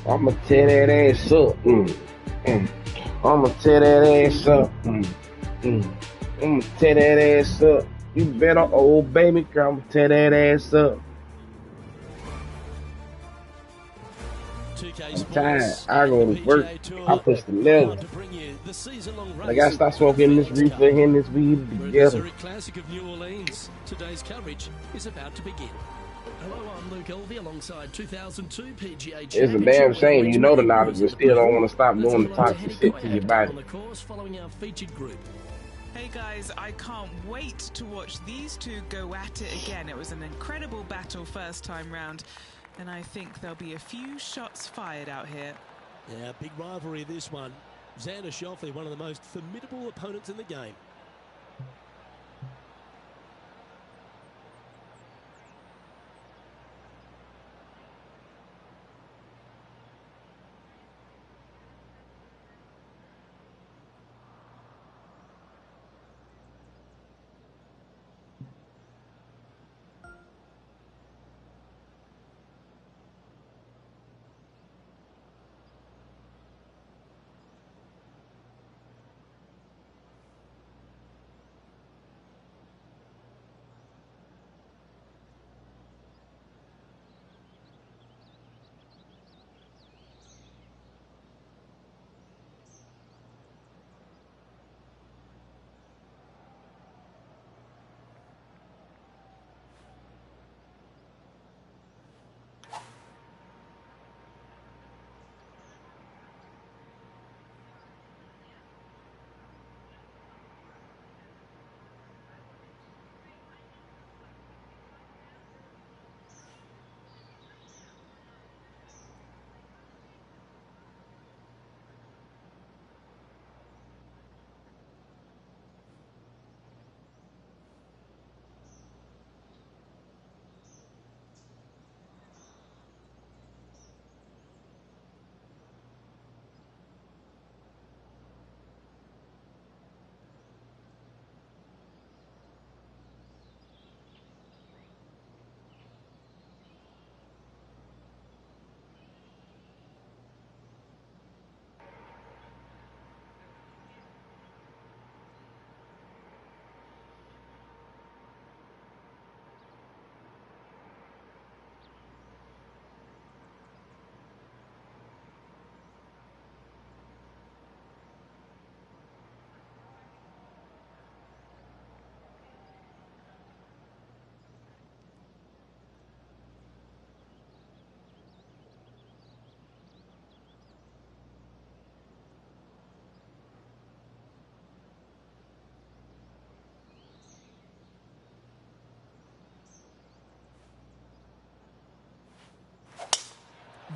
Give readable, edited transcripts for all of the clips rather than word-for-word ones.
I'ma tear that ass up. I'ma tear that ass up. I'ma tear that ass up. You better, old baby girl, I'ma tear that ass up. I'm tired. I go to work. I push the level. But I gotta stop smoking this reefer and this weed together. The Classic of New Orleans. Today's coverage is about to begin. Hello, I'm Luke Elvey alongside 2002 PGA It's a Championship damn shame you know the knowledge, winners but in the still don't purple. want to stop Let's doing have the a look to toxic Henny shit to Coy your have done body. on the course following our featured group. Hey guys, I can't wait to watch these two go at it again. It was an incredible battle first time round, and I think there'll be a few shots fired out here. Yeah, big rivalry this one. Xander Schauffele, one of the most formidable opponents in the game.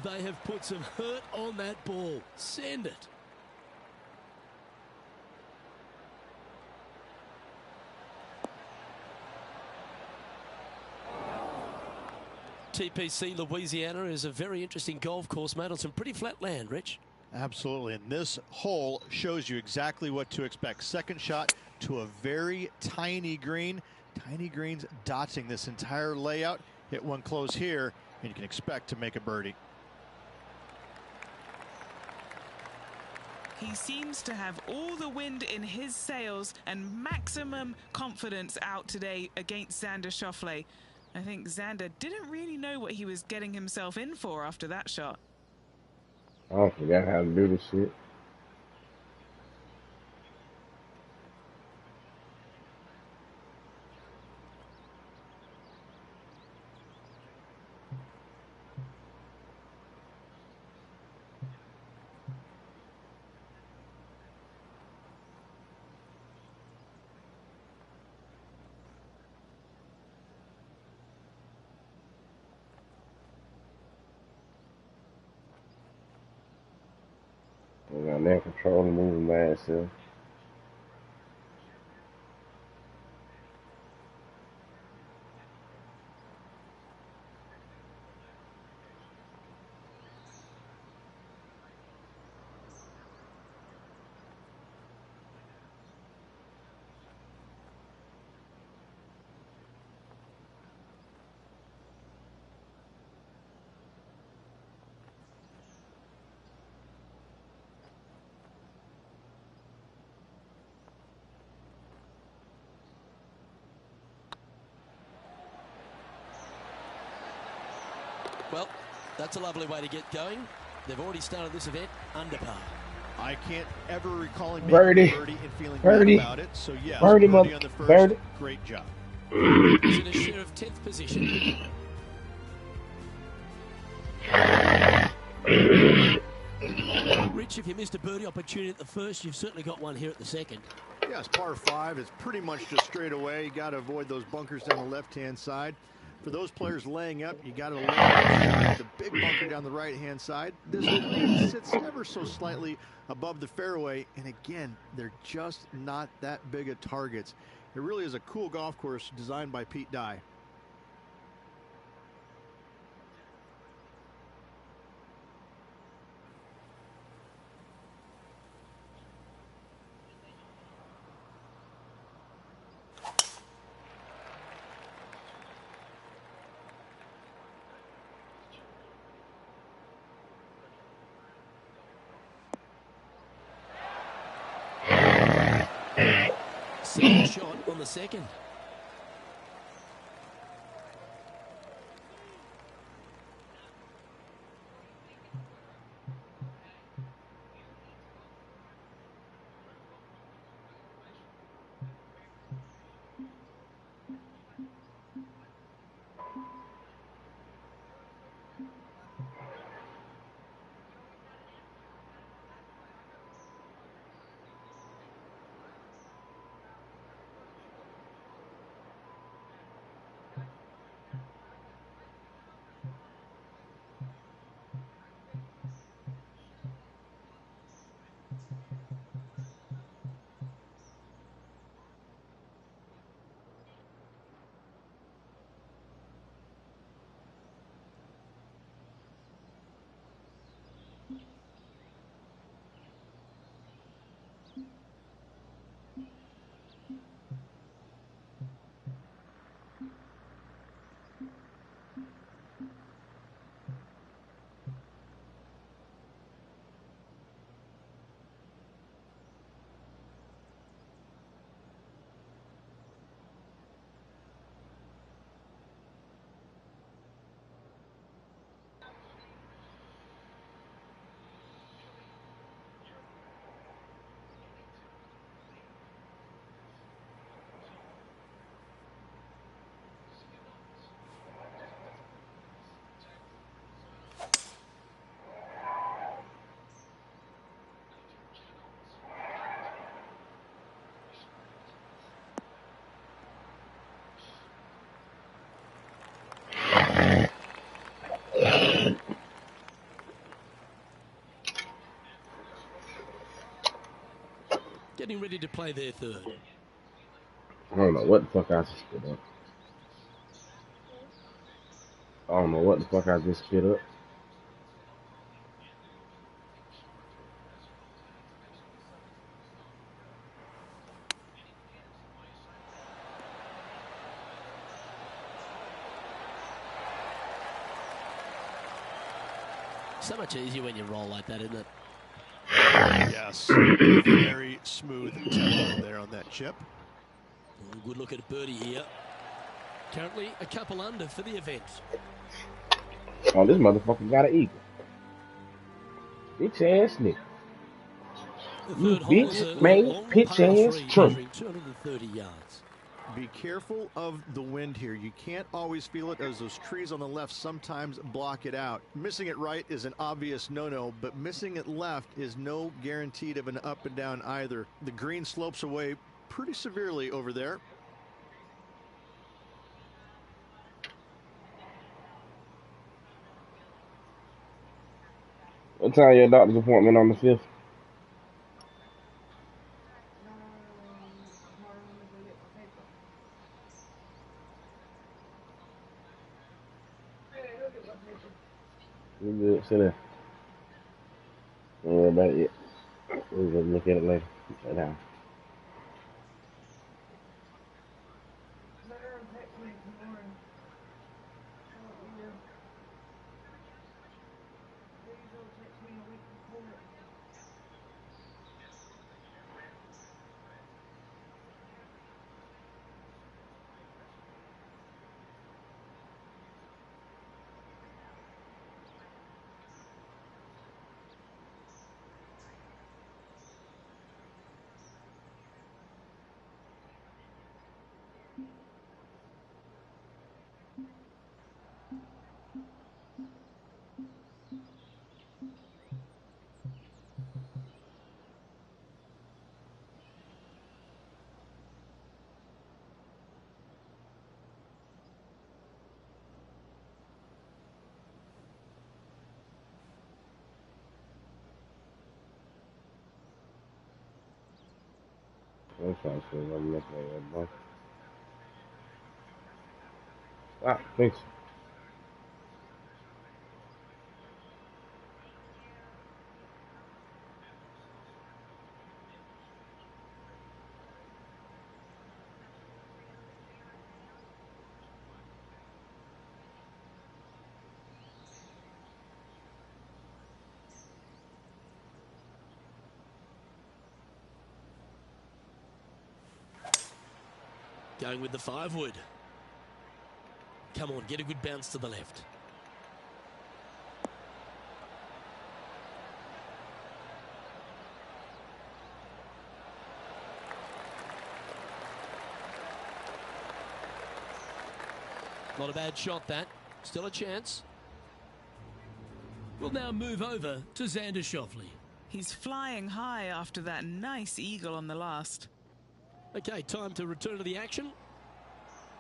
They have put some hurt on that ball. Send it. TPC Louisiana is a very interesting golf course, mate, on some pretty flat land, Rich. Absolutely, and this hole shows you exactly what to expect. Second shot to a very tiny green. Tiny greens dotting this entire layout. Hit one close here, and you can expect to make a birdie. He seems to have all the wind in his sails and maximum confidence out today against Xander Schauffele. I think Xander didn't really know what he was getting himself in for after that shot. I forgot how to do this shit. I got that control and moving by itself. Well, that's a lovely way to get going. They've already started this event under par. I can't ever recall him making Birdie. a birdie and feeling Birdie. good about it. So yes, Birdie, birdie on the first. birdie. Great job. He's in a share of 10th position. Rich, if you missed a birdie opportunity at the first, you've certainly got one here at the second. Yes, par 5 is pretty much just straight away. You got to avoid those bunkers down the left-hand side. For those players laying up, you got to avoid the big bunker down the right-hand side. This green sits ever so slightly above the fairway, and again, they're just not that big of targets. It really is a cool golf course designed by Pete Dye. Second shot on the second. Getting ready to play their third. I don't know what the fuck I just spit up. I don't know what the fuck I just spit up. So much easier when you roll like that, isn't it? Yes, very smooth tempo there on that chip. Good look at a birdie here. Currently a couple under for the event. Oh, this motherfucker got an eagle. Bitch ass nigga. The You third hole is a bitch made long pitch par ass 3 trump. measuring 230 yards. Be careful of the wind here. You can't always feel it as those trees on the left sometimes block it out. Missing it right is an obvious no-no, but missing it left is no guaranteed of an up and down either. The green slopes away pretty severely over there. What time your doctor's appointment on the 5th? You good? Sit there. Don't worry about it yet. We'll just look at it later. Sit down. I'm trying to see what I'm looking at, boy. Ah, thanks. Going with the 5-wood. Come on, get a good bounce to the left. Not a bad shot, that. Still a chance. We'll now move over to Xander Schauffele. He's flying high after that nice eagle on the last. Okay, time to return to the action.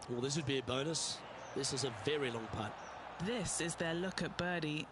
Well, this would be a bonus. This is a very long putt. This is their look at birdie.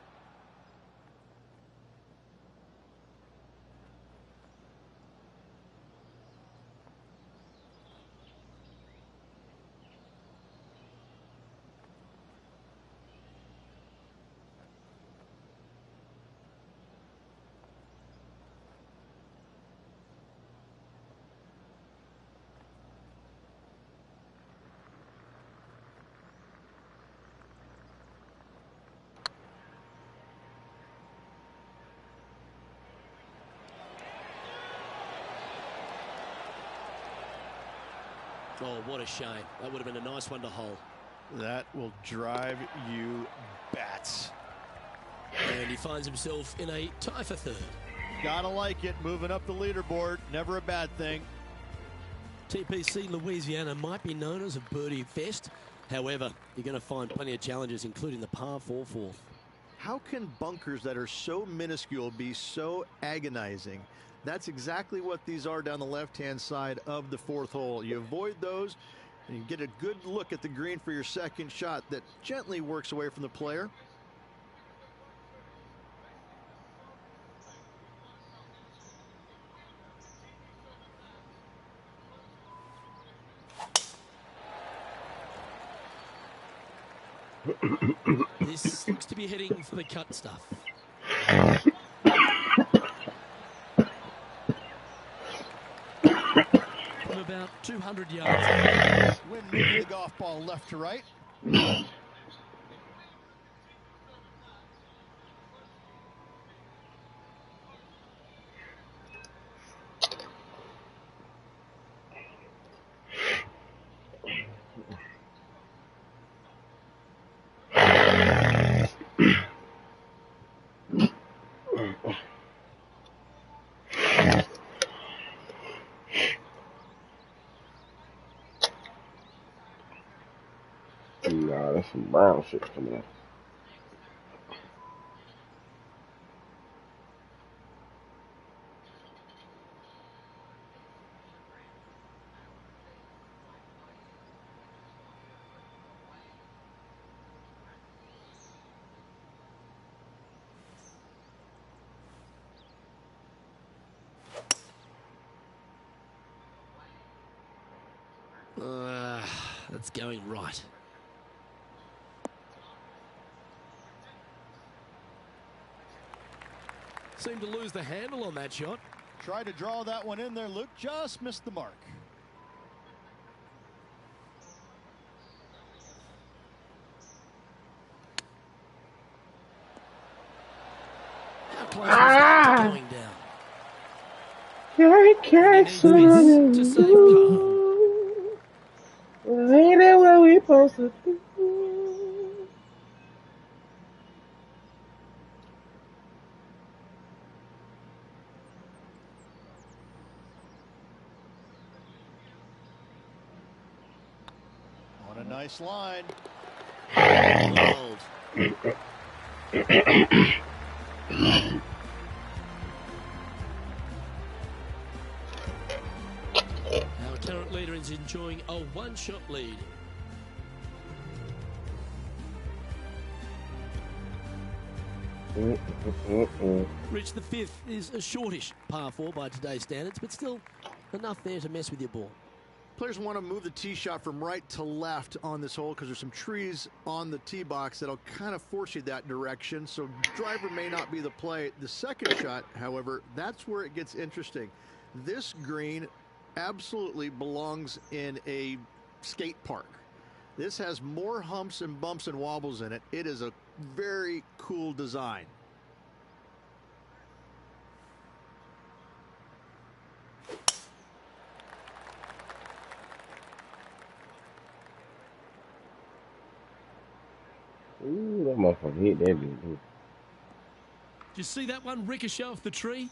Oh, what a shame. That would have been a nice one to hole. That will drive you bats. And he finds himself in a tie for third. Gotta like it. Moving up the leaderboard. Never a bad thing. TPC Louisiana might be known as a birdie fest. However, you're going to find plenty of challenges, including the par 4 fourth. How can bunkers that are so minuscule be so agonizing? That's exactly what these are down the left-hand side of the fourth hole. You avoid those, and you get a good look at the green for your second shot that gently works away from the player. This looks to be heading for the cut stuff. From about 200 yards. Wind moving the golf ball left to right. Nah, that's some brown shit coming up. That's going right. Seemed to lose the handle on that shot. Tried to draw that one in there, Luke. Just missed the mark. How close was that to going down? To save par. Ain't that what we supposed to do? On a nice line. Our current leader is enjoying a one-shot lead. Rich, the fifth is a shortish par 4 by today's standards, but still Enough there to mess with your ball. Players want to move the tee shot from right to left on this hole because there's some trees on the tee box that'll kind of force you that direction. So driver may not be the play. The second shot, however, that's where it gets interesting. This green absolutely belongs in a skate park. This has more humps and bumps and wobbles in it. It is a very cool design. Ooh, that motherfucker hit that dude. Did you see that one ricochet off the tree?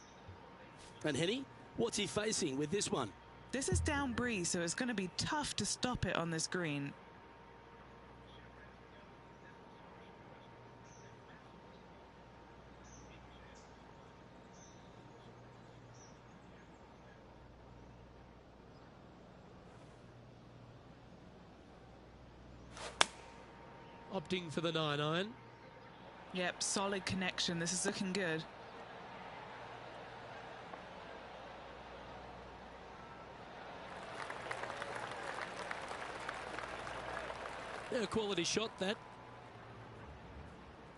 And Henny, what's he facing with this one? This is down breeze, so it's going to be tough to stop it on this green. Opting for the 9-iron. Yep, solid connection. This is looking good. Yeah, a quality shot, that.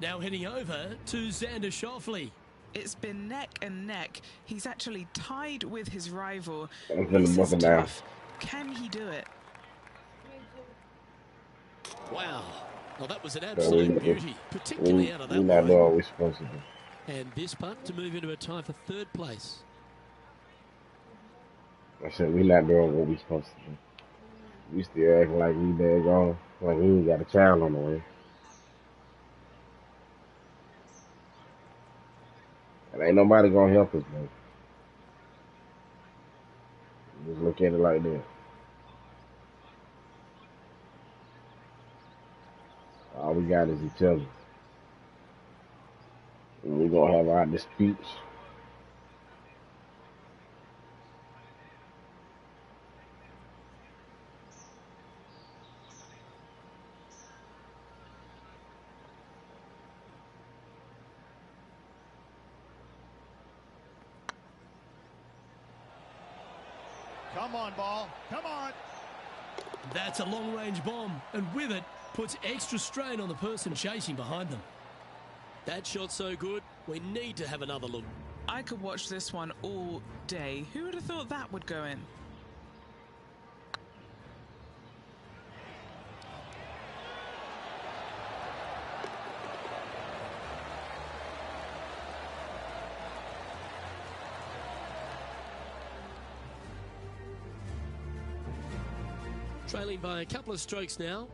Now heading over to Xander Schauffele. It's been neck and neck. He's actually tied with his rival. I'm gonna This buck is him down. tough. Can he do it? Wow. Well, that was an absolute beauty, particularly out of that We're not line. doing what we're supposed to do. And this putt to move into a tie for third place. I said we're not doing what we're supposed to do. We still acting like we daggone, like we ain't got a child on the way. And ain't nobody gonna help us, man. Just look at it like that. All we got is each other. And we're gonna have our disputes. Come on, ball. Come on. That's a long-range bomb, and with it, puts extra strain on the person chasing behind them. That shot's so good, we need to have another look. I could watch this one all day. Who would have thought that would go in? Trailing by a couple of strokes now.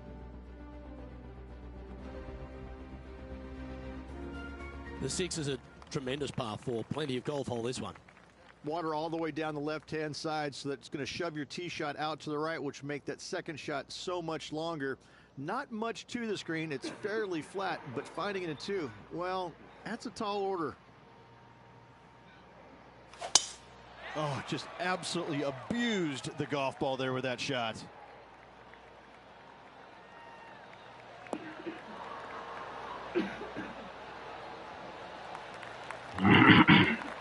The 6 is a tremendous par 4. Plenty of golf hole, this one. Water all the way down the left-hand side, so that's going to shove your tee shot out to the right, which will make that second shot so much longer. Not much to the screen. It's fairly flat, but finding it in 2, well, that's a tall order. Oh, just absolutely abused the golf ball there with that shot.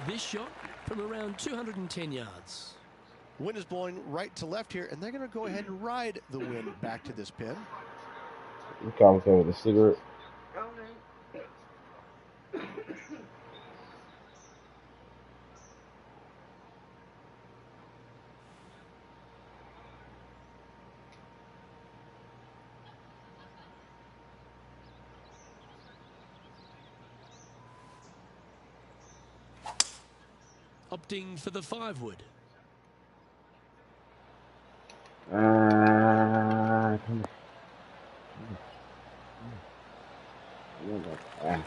This shot from around 210 yards. Wind is blowing right to left here, and they're going to go ahead and ride the wind back to this pin. We conversating with a cigarette. Opting for the 5-wood. Come on.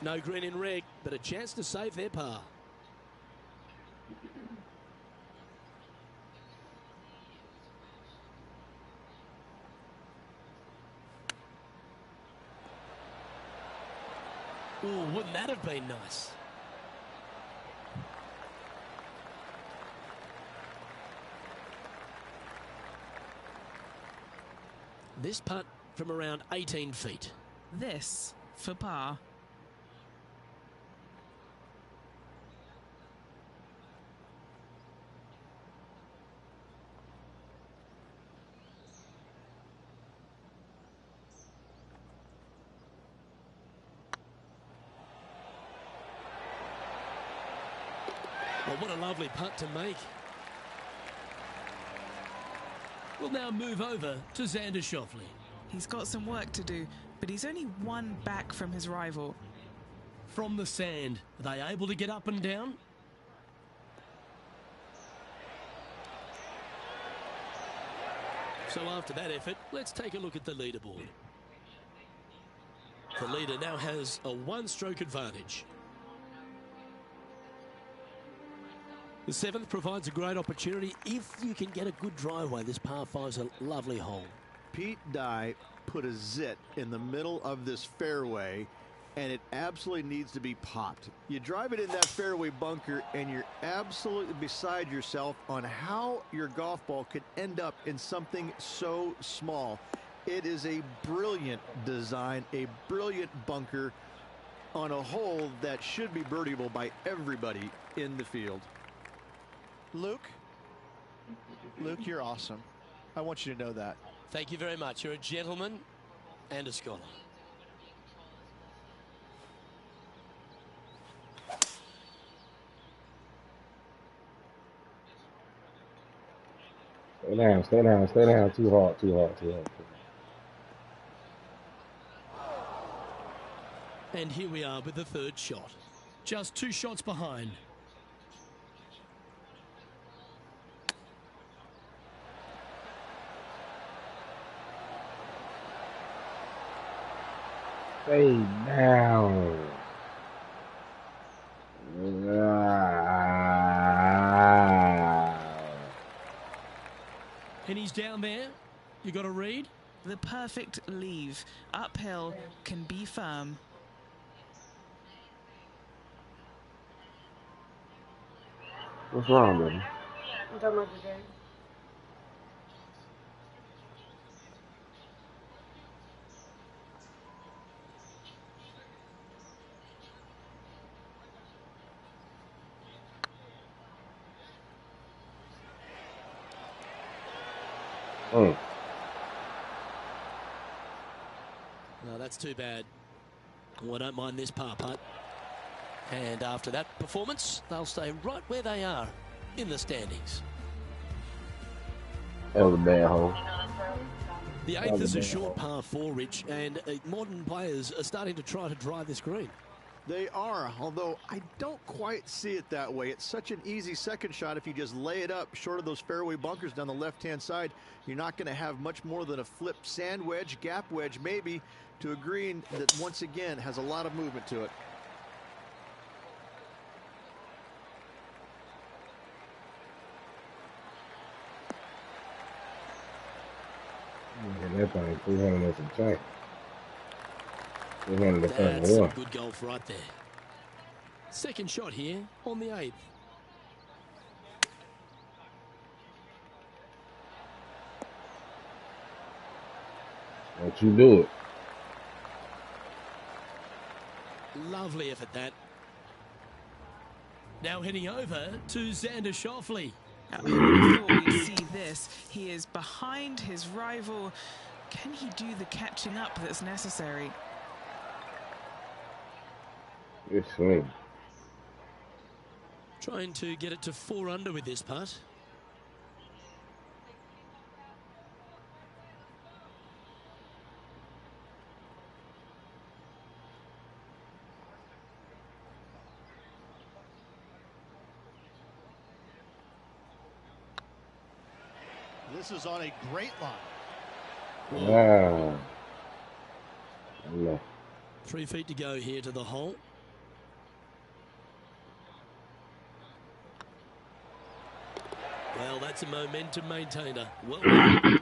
No green in red, but a chance to save their par. Ooh, wouldn't that have been nice? This putt from around 18 feet. This for par. what a lovely putt to make. We'll now move over to Xander Schauffele. He's got some work to do, but he's only one back from his rival. From the sand, are they able to get up and down? So after that effort, let's take a look at the leaderboard. The leader now has a one-stroke advantage. The 7th provides a great opportunity if you can get a good driveway. This par 5's a lovely hole. Pete Dye put a zit in the middle of this fairway, and it absolutely needs to be popped. You drive it in that fairway bunker, and you're absolutely beside yourself on how your golf ball could end up in something so small. It is a brilliant design, a brilliant bunker on a hole that should be birdieable by everybody in the field. Luke, you're awesome. I want you to know that. Thank you very much. You're a gentleman and a scholar. Stay down, stay down, stay down. Too hard, too hard, too hard. And here we are with the 3rd shot. Just 2 shots behind. Stay down. And he's down there. You got to read. The perfect leave. Uphill, can be firm. What's wrong, baby? I'm talking about the game. No, that's too bad. Oh, I don't mind this par putt. And after that performance, they'll stay right where they are in the standings. That was a bad hole. The 8th is a short par 4, Rich, and modern players are starting to try to drive this green. They are, although I don't quite see it that way. It's such an easy second shot. If you just lay it up short of those fairway bunkers down the left-hand side, you're not going to have much more than a flip sand wedge, gap wedge maybe, to a green that once again has a lot of movement to it. That thing 300 and some change. 300 That's and some 1. good golf right there. 2nd shot here on the 8th. Don't you do it. Lovely effort that. Now heading over to Xander Schauffele. Before we see this, he is behind his rival. Can he do the catching up that's necessary? Good swing. Trying to get it to 4 under with this putt. This is on a great line. Wow. No. 3 feet to go here to the hole. Well, that's a momentum maintainer. Well done.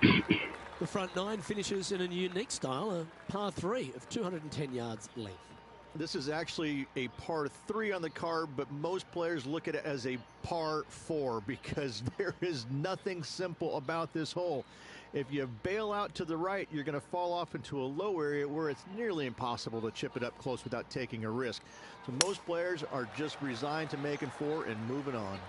The front 9 finishes in a unique style, a par 3 of 210 yards length. This is actually a par 3 on the card, but most players look at it as a par 4 because there is nothing simple about this hole. If you bail out to the right, you're going to fall off into a low area where it's nearly impossible to chip it up close without taking a risk. So most players are just resigned to making 4 and moving on.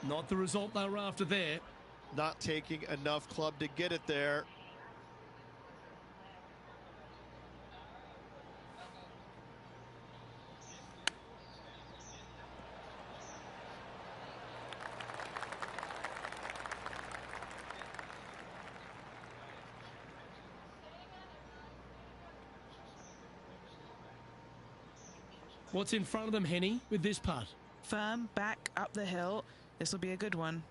Not the result they were after there. not taking enough club to get it there. What's in front of them, Henny, with this putt? Firm back up the hill. This will be a good one.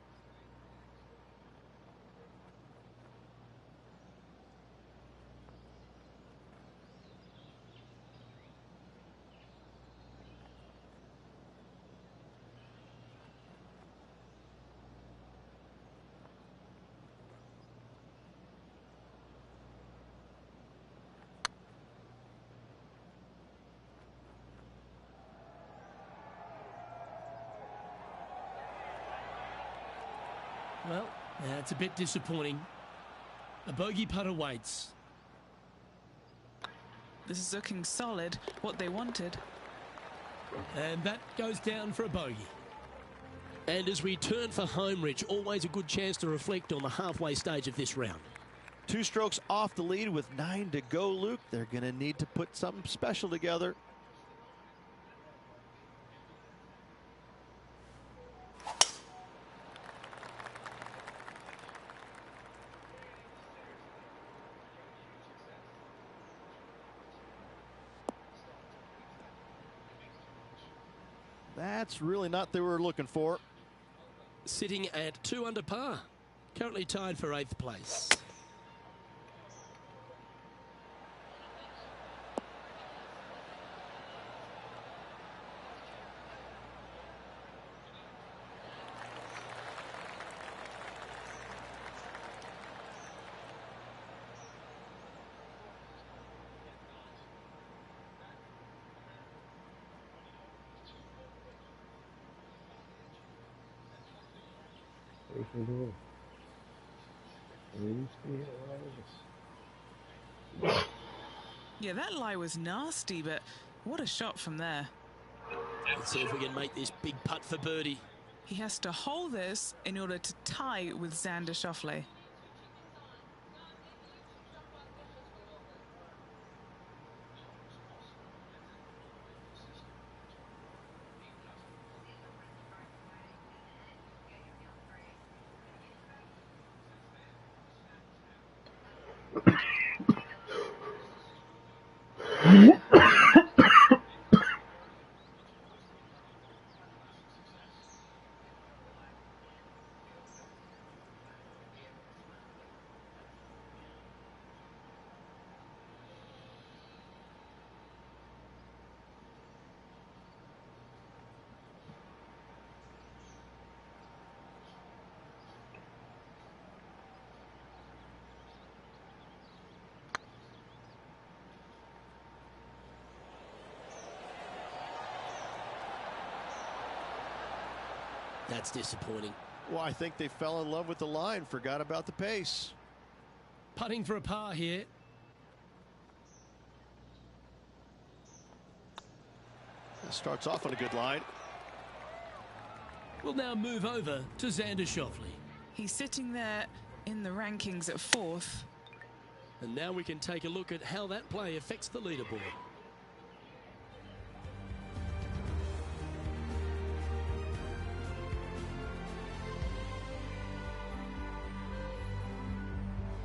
Well, that's a bit disappointing. A bogey putt awaits. This is looking solid, what they wanted. And that goes down for a bogey. And as we turn for home, Rich, always a good chance to reflect on the halfway stage of this round. 2 strokes off the lead with 9 to go, Luke. They're going to need to put something special together. That's really not what they were looking for. Sitting at 2 under par. Currently tied for 8th place. Yeah, that lie was nasty, but what a shot from there. Let's see if we can make this big putt for birdie. He has to hold this in order to tie with Xander Schauffele. That's disappointing. Well, I think they fell in love with the line, forgot about the pace. Putting for a par here. It starts off on a good line. We'll now move over to Xander Schauffele. He's sitting there in the rankings at 4th. And now we can take a look at how that play affects the leaderboard.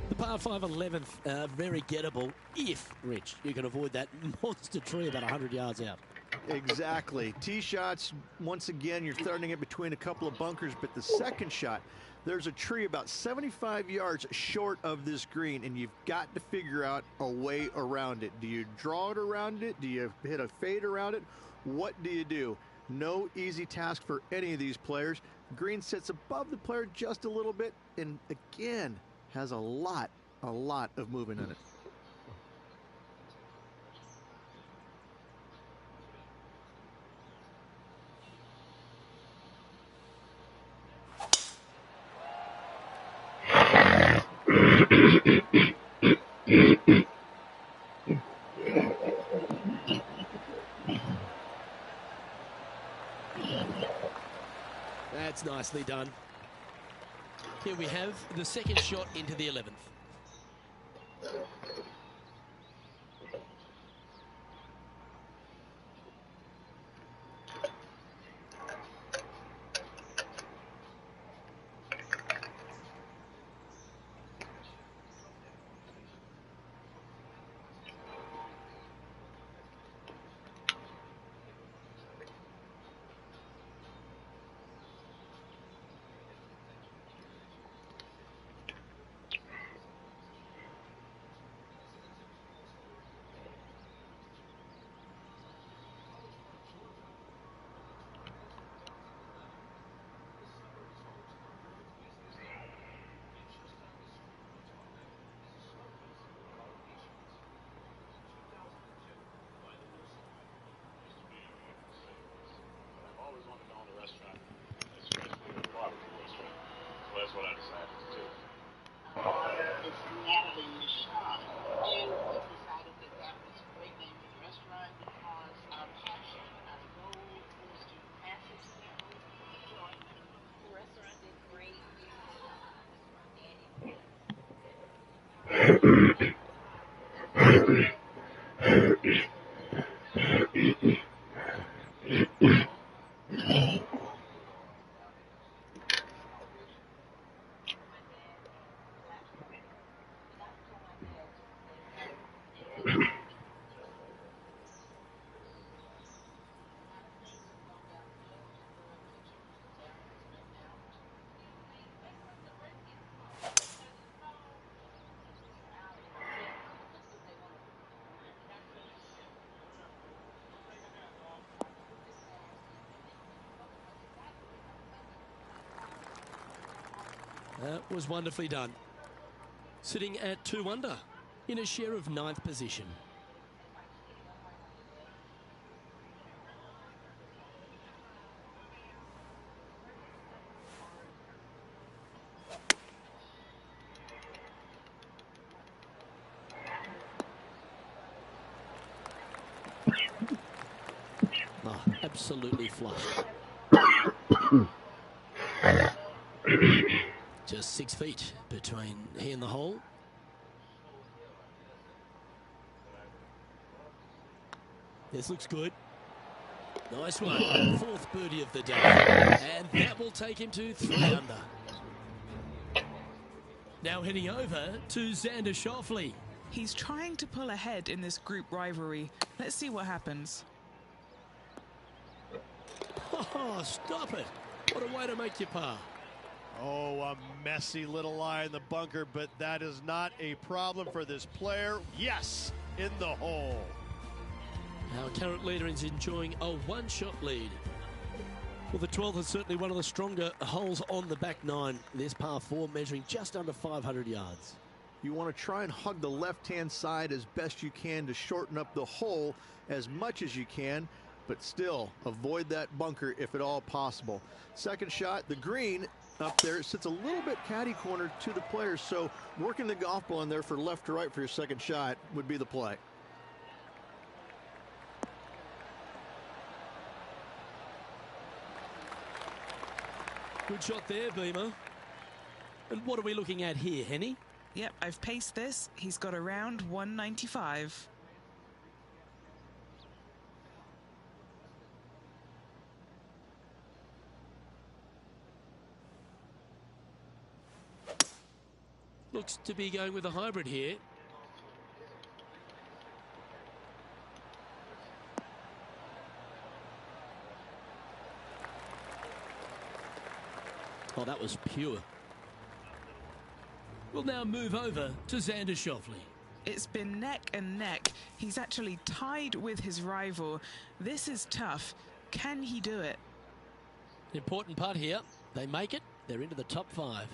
The par 5 11th, very gettable if, Rich, you can avoid that monster tree about 100 yards out. Exactly. Tee shots, once again, you're throwing it between a couple of bunkers, but the second shot, there's a tree about 75 yards short of this green, and you've got to figure out a way around it. Do you draw it around it? Do you hit a fade around it? What do you do? No easy task for any of these players. Green sits above the player just a little bit, and again, has a lot of movement in it. That's nicely done. Here we have the second shot into the 11th. That was wonderfully done. Sitting at 2 under in a share of 9th position. Oh, absolutely flush. Just 6 feet between he and the hole. This looks good. Nice one. 4th birdie of the day. And that will take him to 3 under. Now heading over to Xander Schauffele. He's trying to pull ahead in this group rivalry. Let's see what happens. Oh, stop it. What a way to make your par. Oh, a messy little lie in the bunker, but that is not a problem for this player. Yes, in the hole. Our current leader is enjoying a 1-shot lead. Well, the 12th is certainly one of the stronger holes on the back 9. This par 4 measuring just under 500 yards. You want to try and hug the left-hand side as best you can to shorten up the hole as much as you can, but still avoid that bunker if at all possible. Second shot, the green up there, it sits a little bit caddy corner to the players, so working the golf ball in there for left to right for your second shot would be the play. Good shot there, Beamer. And what are we looking at here, Henny? Yep, I've paced this. He's got around 195. Looks to be going with a hybrid here. Oh, that was pure. We'll now move over to Xander Schauffele. It's been neck and neck. He's actually tied with his rival. This is tough. Can he do it? Important putt here. They make it. They're into the top 5.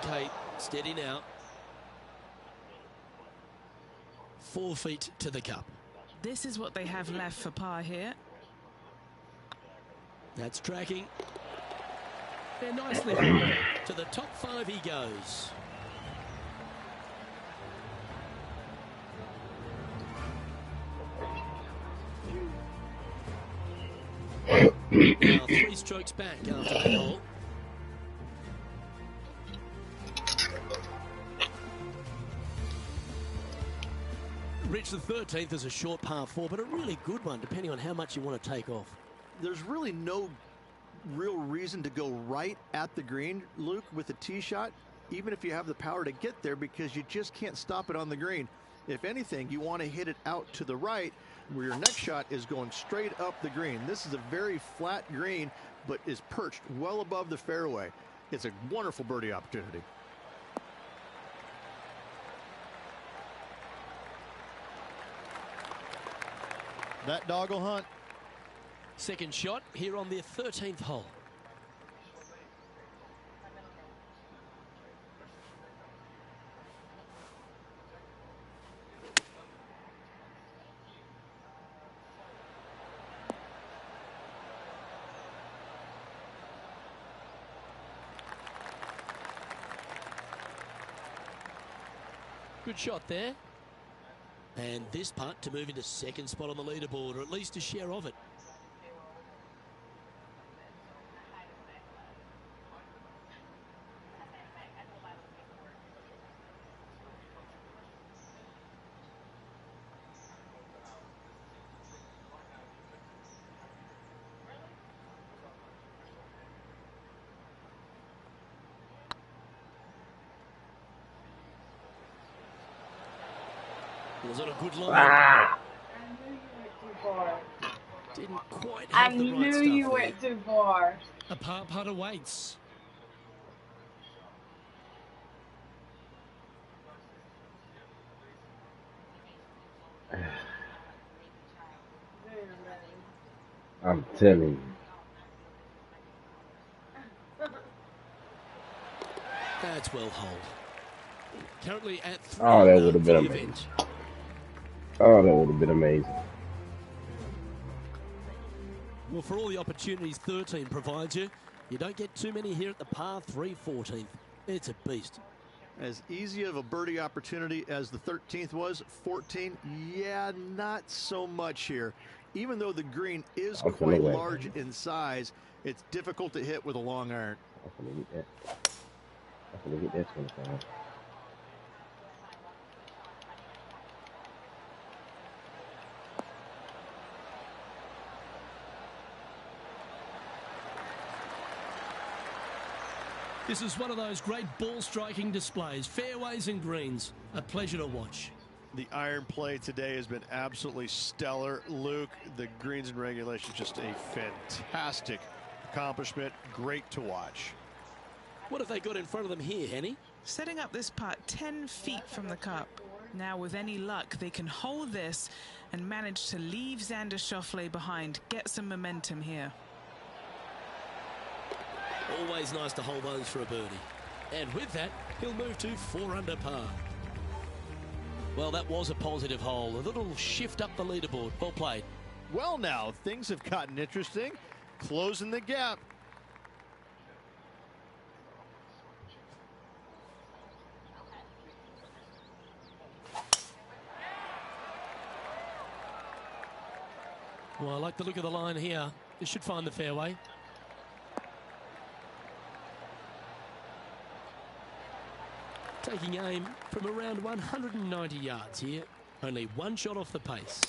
Okay, steady now. 4 feet to the cup. This is what they have left for par here. That's tracking. They're nicely home. To the top 5 he goes. Now 3 strokes back after that hole. Rich, the 13th is a short par 4, but a really good one, depending on how much you want to take off. There's really no real reason to go right at the green, Luke, with a tee shot, even if you have the power to get there, because you just can't stop it on the green. If anything, you want to hit it out to the right, where your next shot is going straight up the green. This is a very flat green, but is perched well above the fairway. It's a wonderful birdie opportunity. That dog will hunt. Second shot here on the 13th hole. Good shot there. And this putt to move into second spot on the leaderboard, or at least a share of it. Was it a good line? I knew you went too far. Didn't quite I have the right knew stuff you there. went too far. A par putt awaits. I'm telling you. That's well holed. Currently at 3 Oh, that would have for been the amazing. event. Oh, that would have been amazing. Well, for all the opportunities 13 provides you, you don't get too many here at the par 3 14th. It's a beast. As easy of a birdie opportunity as the 13th was, 14, yeah, not so much here. Even though the green is I'm quite finna win. large in size, it's difficult to hit with a long iron. I'm gonna get that. I'm gonna get that 25. This is one of those great ball striking displays. Fairways and greens. A pleasure to watch. The iron play today has been absolutely stellar. Luke, the greens and regulation, just a fantastic accomplishment. Great to watch. What have they got in front of them here, Henny? Setting up this putt 10 feet from the cup. Now, with any luck, they can hold this and manage to leave Xander Schauffele behind. Get some momentum here. Always nice to hold those for a birdie. And with that, he'll move to 4 under par. Well, that was a positive hole. A little shift up the leaderboard. Well played. Well, now, things have gotten interesting. Closing the gap. Well, I like the look of the line here. This should find the fairway. Taking aim from around 190 yards here. Only one shot off the pace.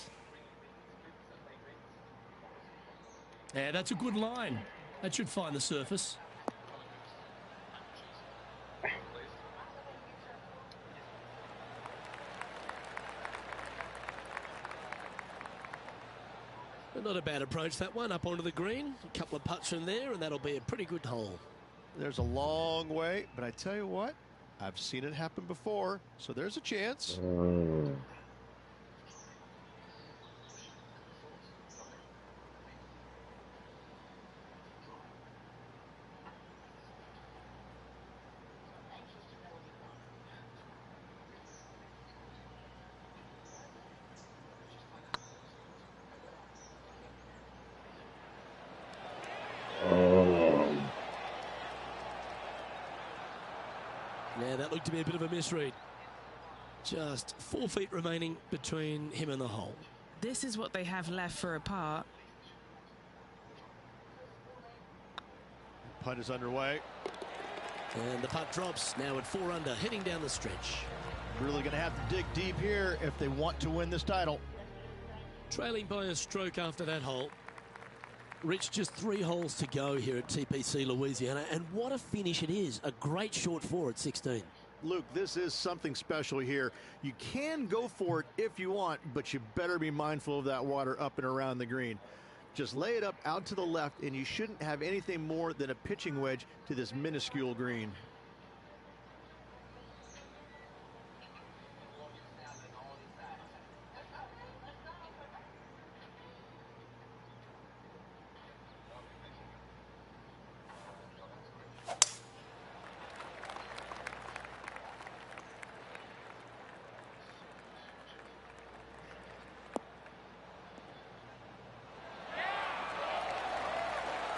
Yeah, that's a good line. That should find the surface. But not a bad approach, that one, up onto the green. A couple of putts from there, and that'll be a pretty good hole. There's a long way, but I tell you what, I've seen it happen before, so there's a chance. that looked to be a bit of a misread. Just 4 feet remaining between him and the hole. This is what they have left for a par. Putt is underway. And the putt drops, now at 4 under, heading down the stretch. Really going to have to dig deep here if they want to win this title. Trailing by a stroke after that hole. Rich, just 3 holes to go here at TPC Louisiana, and what a finish it is. A great short 4 at 16. Luke, this is something special here. You can go for it if you want, but you better be mindful of that water up and around the green. Just lay it up out to the left, and you shouldn't have anything more than a pitching wedge to this minuscule green.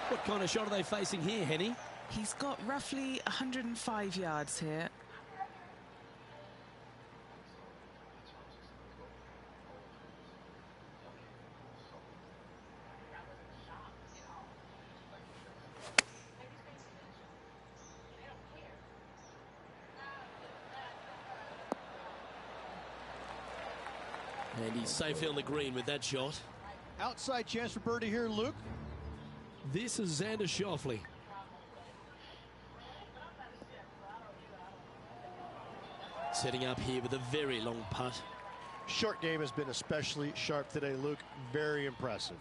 What kind of shot are they facing here, Henny? He's got roughly 105 yards here. And he's safely on the green with that shot. Outside chance for birdie here, Luke. This is Xander Schauffele. Setting up here with a very long putt. Short game has been especially sharp today, Luke. Very impressive.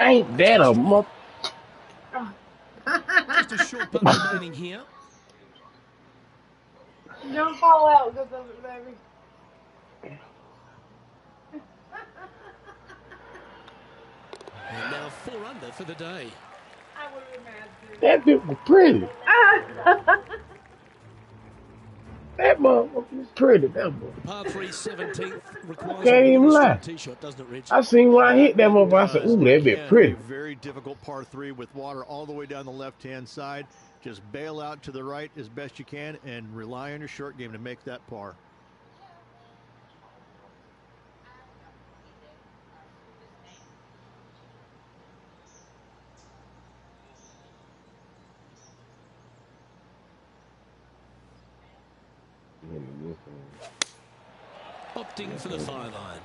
Ain't that a mo? Just a short putt remaining here. Don't fall out, good of it, baby. And now 4 under for the day. I would have been mad too. That bit was pretty. That motherfucker was pretty. That boy. Par 3 17th requires Can't a even really lie. strong tee shot, doesn't it, Rich? I seen when I hit that motherfucker, I said, ooh, that bit Again, pretty. a very difficult par 3 with water all the way down the left-hand side. Just bail out to the right as best you can and rely on your short game to make that par. Opting for the 5-iron.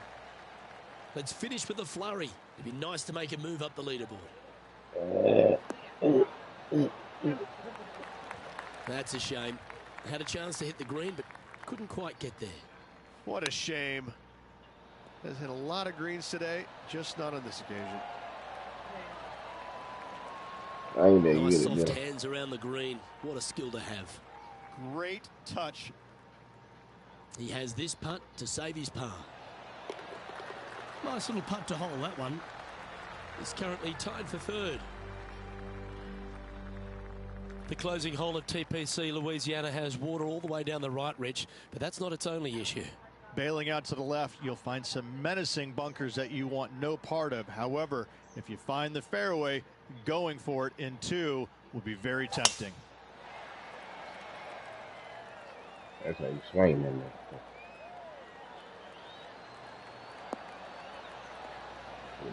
Let's finish with the flurry. It'd be nice to make a move up the leaderboard. That's a shame. Had a chance to hit the green, but couldn't quite get there. What a shame. Has hit a lot of greens today, just not on this occasion. I ain't that Nice good soft at that. hands around the green. What a skill to have. Great touch. He has this putt to save his par. Nice little putt to hole, that one. Is currently tied for 3rd. The closing hole at TPC Louisiana has water all the way down the right, Rich, but that's not its only issue. Bailing out to the left, you'll find some menacing bunkers that you want no part of. However, if you find the fairway, going for it in 2 would be very tempting. That's how you swing in there.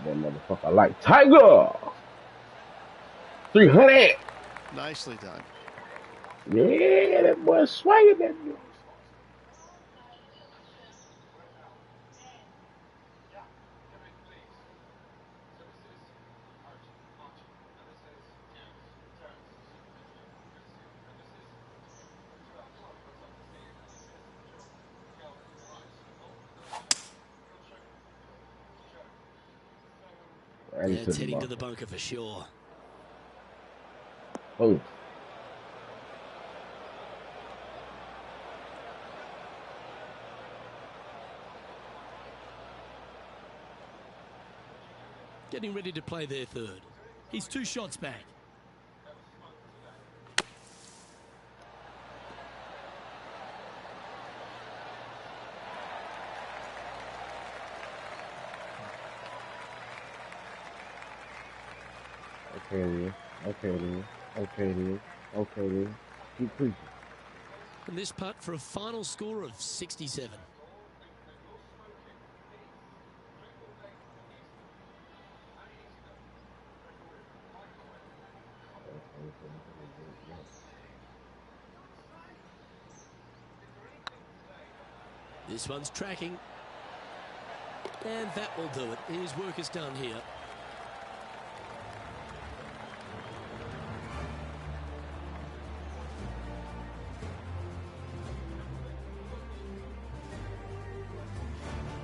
That motherfucker like Tiger. 300. Nicely done. Yeah, that boy swinging that bitch. That's heading to the bunker for sure. Oh. getting ready to play their third. He's 2 shots back. Okay then. Okay then. Okay then. Okay then. Keep preaching. And this putt for a final score of 67. This one's tracking. And that will do it. His work is done here.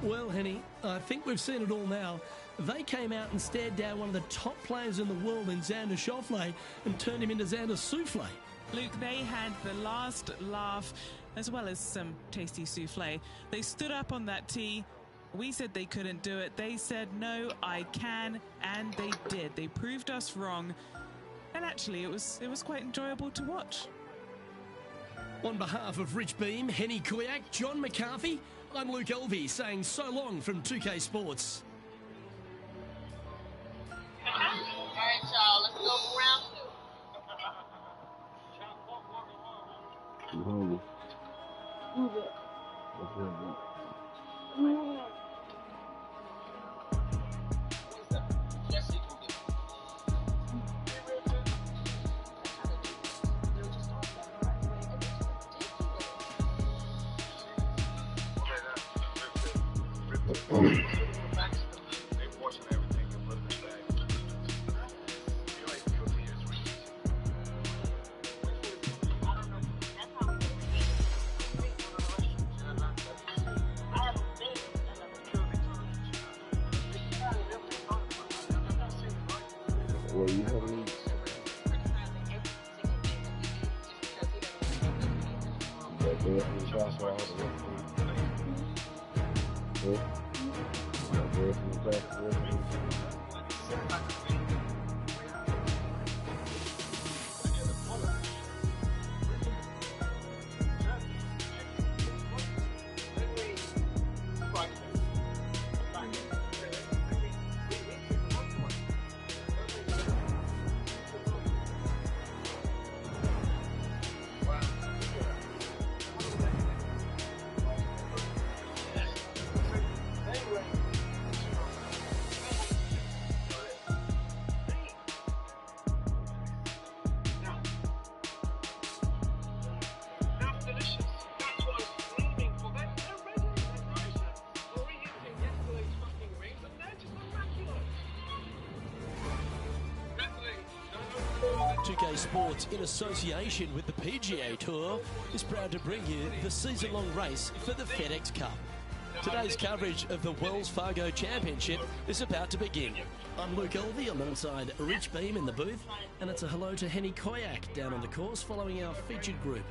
Well, Henny, I think we've seen it all now. They came out and stared down one of the top players in the world in Xander Schauffele and turned him into Xander Souffle. Luke, they had the last laugh as well as some tasty souffle. They stood up on that tee. We said they couldn't do it. They said, no, I can, and they did. They proved us wrong. And actually, it was quite enjoyable to watch. On behalf of Rich Beam, Henny Koyak, John McCarthy, I'm Luke Elvey saying so long from 2K Sports. All right, y'all, let's go for round 2. You hungry? Who's it? What's up, Well, you hungry? Sports, in association with the PGA Tour, is proud to bring you the season-long race for the FedEx Cup. Today's coverage of the Wells Fargo Championship is about to begin. I'm Luke Elvey alongside Rich Beam in the booth, and it's a hello to Henny Koyak down on the course following our featured group.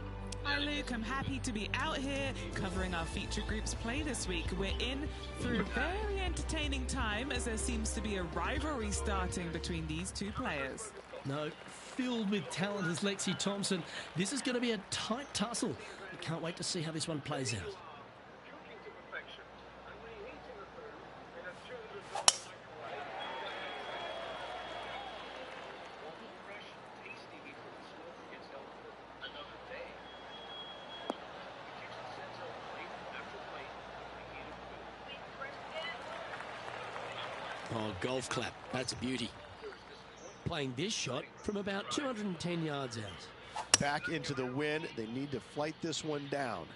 Hi Luke, I'm happy to be out here covering our featured group's play this week. We're in for a very entertaining time as there seems to be a rivalry starting between these two players. No, filled with talent is Lexi Thompson. This is going to be a tight tussle. I can't wait to see how this one plays out. Oh, golf clap. That's a beauty. Playing this shot from about 210 yards out. Back into the wind. They need to flight this one down.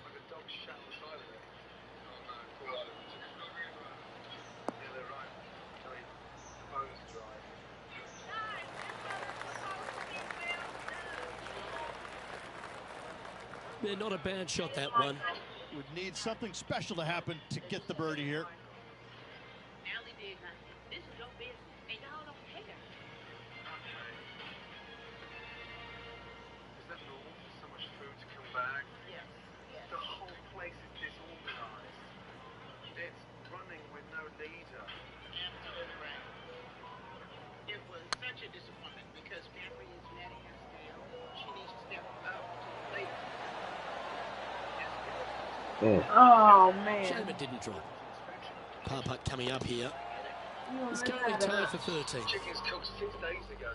They're not a bad shot, that one. Would need something special to happen to get the birdie here. Oh, man. Shame it didn't drop. Par putt coming up here. You It's missed currently that. tied for 13. Chickens cooked 6 days ago.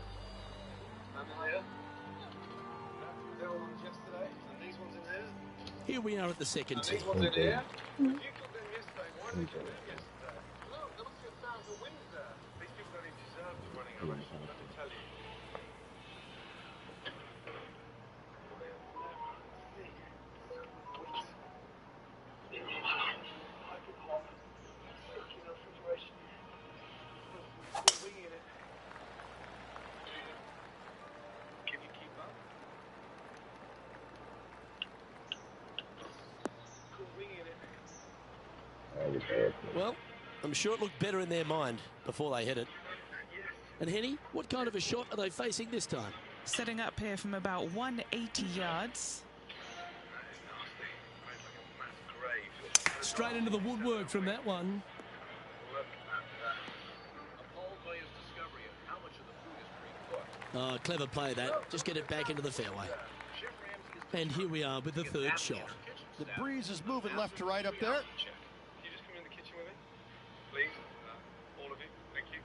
They're all ones yesterday, and these ones in there. Here we are at the second And tee. these ones in here. If you cooked them yesterday, why did you cook them yesterday? Look, there must be 1,000 wings there. These people don't even deserve the running a race, let me tell you. Can you keep up? Well, I'm sure it looked better in their mind before they hit it. And Henny, what kind of a shot are they facing this time? Setting up here from about 180 yards. Straight into the woodwork from that one. Oh, clever play that. Just get it back into the fairway. And here we are with the third shot. The breeze is moving left to right up there. Can you just come in the kitchen with me? Please? All of you? Thank you.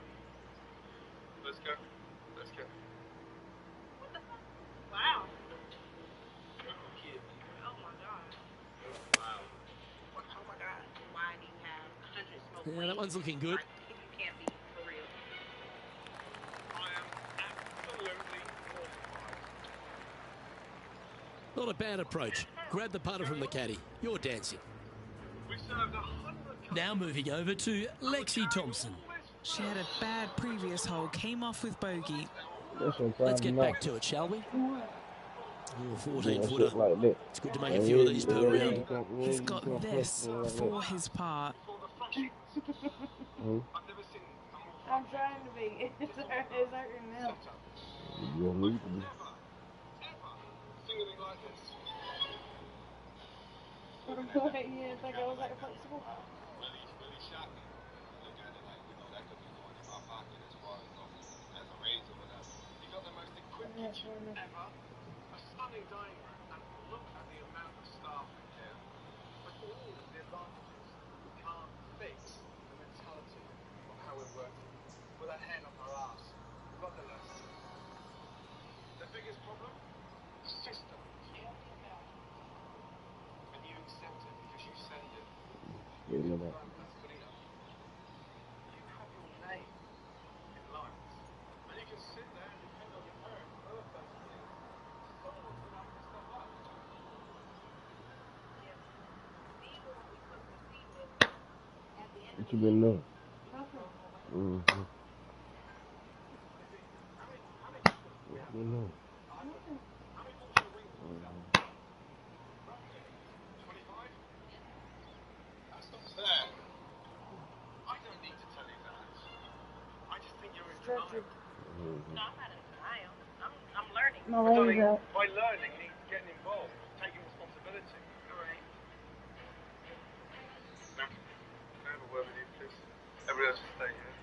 Let's go. Let's go. Wow. Oh my God. Wow. Oh my God. Why do you have 100 smoke Yeah, that one's looking good. You can't be for real. I am absolutely mortified. Not a bad approach. Grab the putter from the caddy. You're dancing. We served 100 Now moving over to Lexi Thompson. She had a bad previous hole, came off with bogey. Let's get back to it, shall we? Oh, 14-footer. Like that. It's good to make a few of these per round. He's got this for his part. I've never seen a more I'm trying to be. It's hurting now. You don't need to be. singing it like this. Yeah, it's like I was like flexible. Really shocking. Look at it like, that could be going in my pocket as far as a raise or whatever. You got the most equipped kitchen ever, a stunning dining room, and look at the amount of staff in here. With all of the advantages, we can't fix the mentality of how we're working. With our head up our ass. Rudderless. The biggest problem? The system. And you accept it because you send it. Yeah, You no. have your name in lights. And you can sit there and depend on your parents' birthdays and things. Someone's going to have to step up. What you been doing? Nothing. Mm-hmm. What you been doing? How many balls your wings on that? 25? That stops there. I don't need to tell you that. I just think you're in Stretcher. denial. No, I'm not in denial. I'm learning. My But legs darling, out. by learning means getting involved, taking responsibility. Alright. Now, can I have a word with you, please? Everybody else just stay here.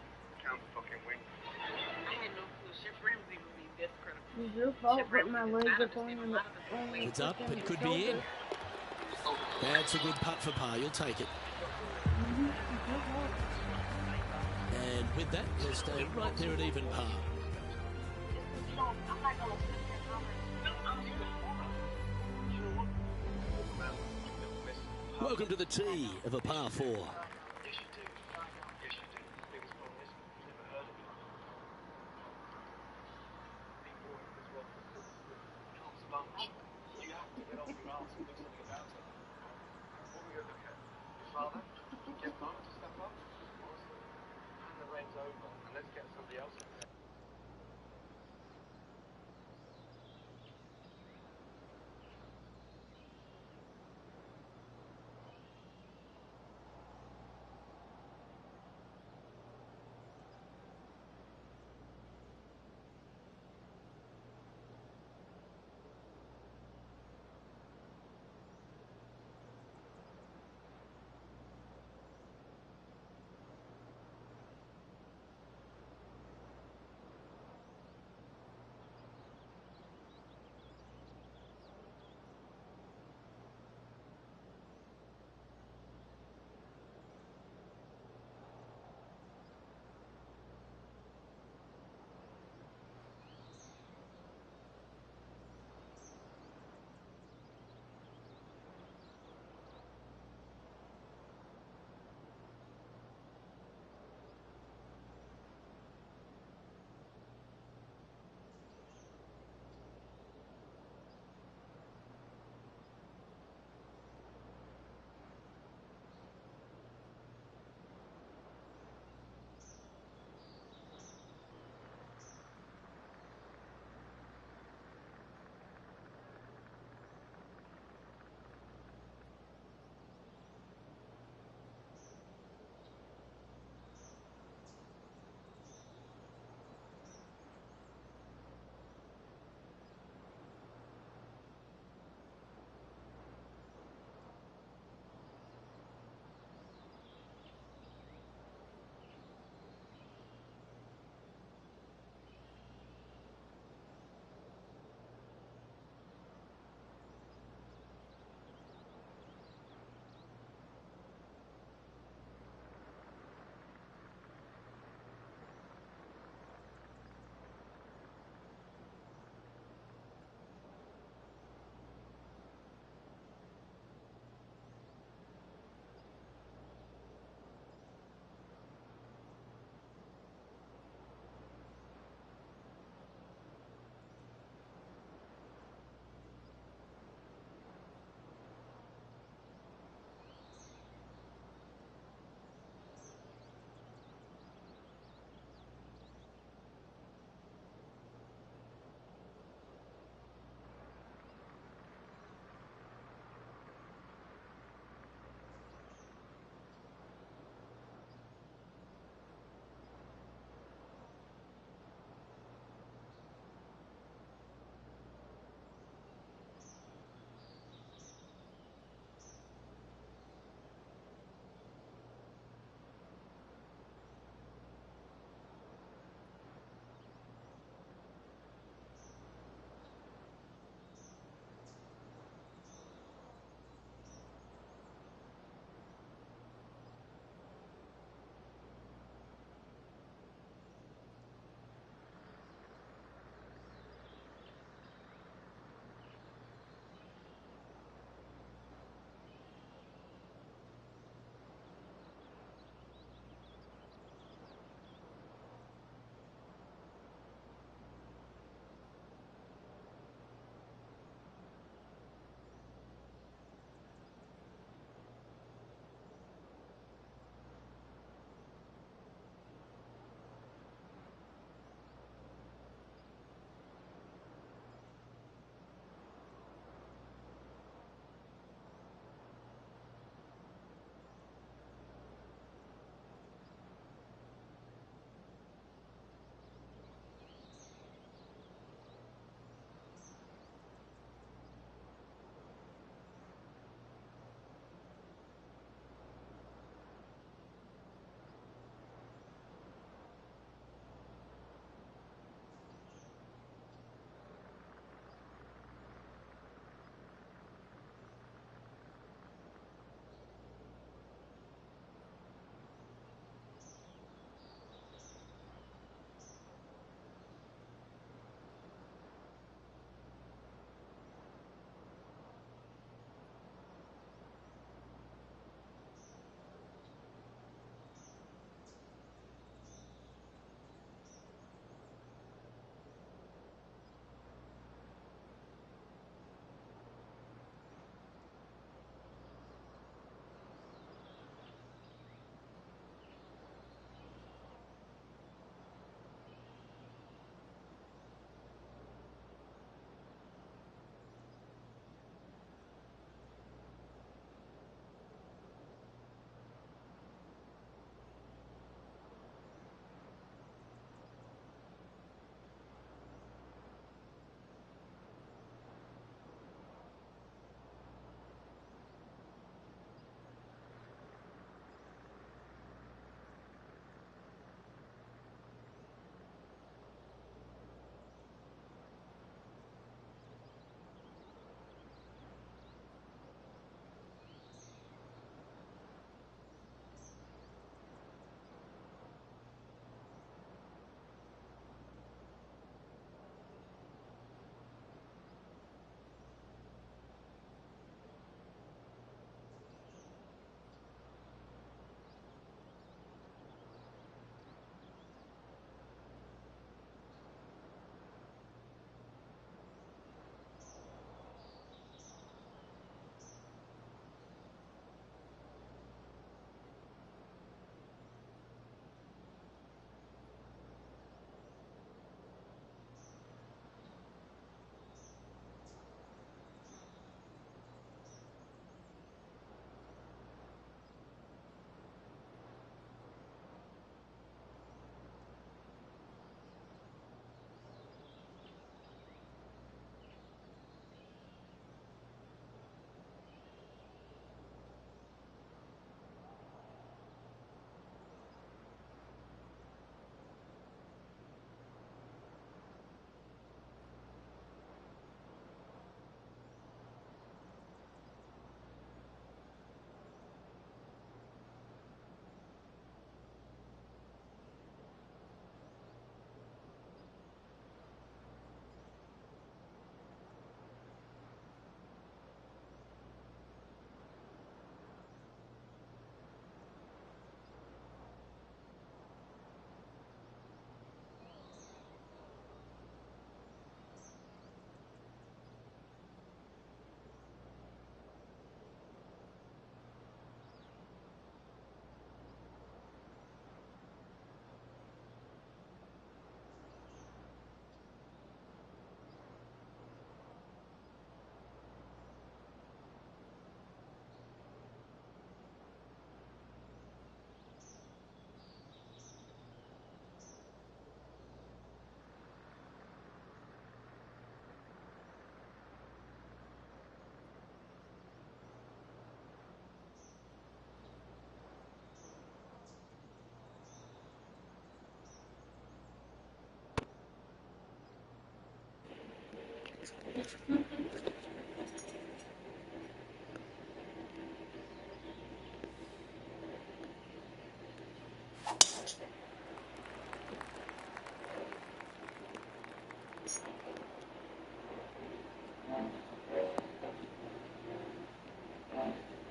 Count the fucking wings. I had no clue Chef Ramsay would be this critical. It's your fault, but my legs are playing the It's up, but could be in. That's a good putt for par. You'll take it. And with that, we'll stay right there at even par. Welcome to the tee of a par 4. Yes, you do. Yes, you do. The biggest problem is you've never heard of it. People as well can't sponge. You have to get off your arse and do something about it. What are we going to look at? Your father? Get mum to step up? Honestly, hand the reins over and let's get somebody else in there.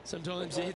Sometimes